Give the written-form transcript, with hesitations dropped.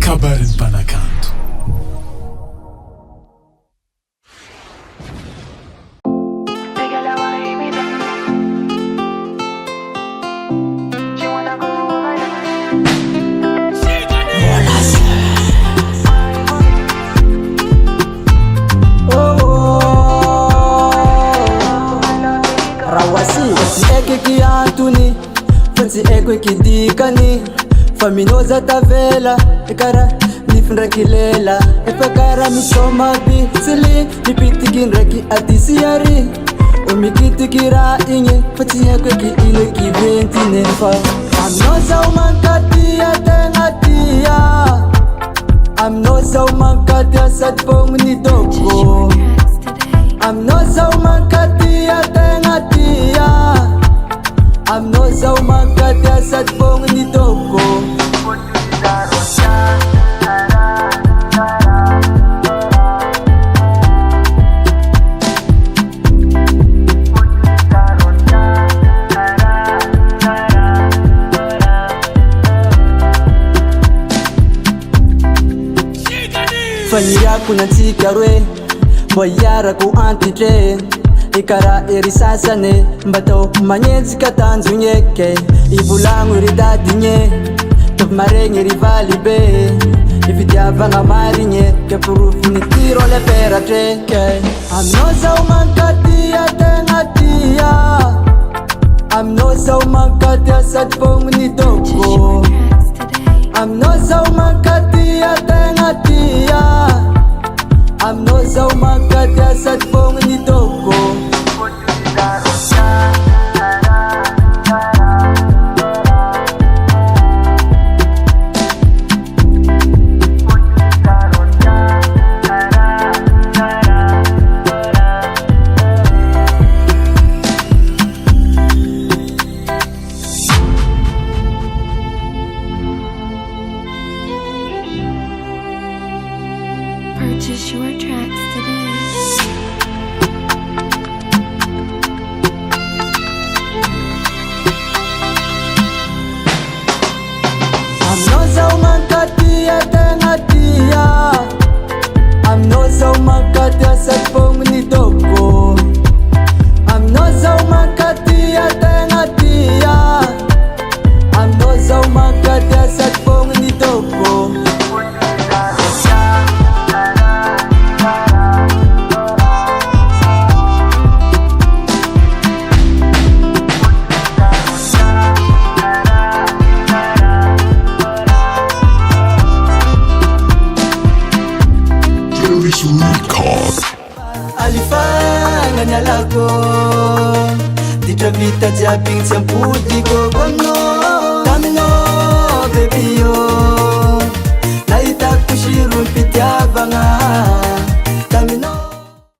kabarin'ny mpanakanto. Eki antuni fansi eko kidikani faminoza tavela ekara nifndrakilela epakara misoma bi sili nipitikindraki atisiari omikitikira inye fansi eko ki ile kiventinefa amnoza umankatia tengatia amnoza umankatia satpongni doko amnoza umankatia tengatia amnoza umankatia satpongni doko fanyira kunantsikarwe boyara ku antitre ikara erisasane mbato manyezi katanzunyeke ibulangu ridadinye top marenge rivalibe ifidyavanga marinye ke purufu ni tiro le peratre ke amnoza umankatia tengatia amnoza umankatia satpongni doko amnoza umankatia tengatia amnoza umankatia satpongni doko Purchase your tracks today. amnoza umankatia tengatia amnoza umankatia satpongni doko amnoza umankatia tengatia amnoza umankatia satpongni doko alifanya nyalako ditravita japing sampudiko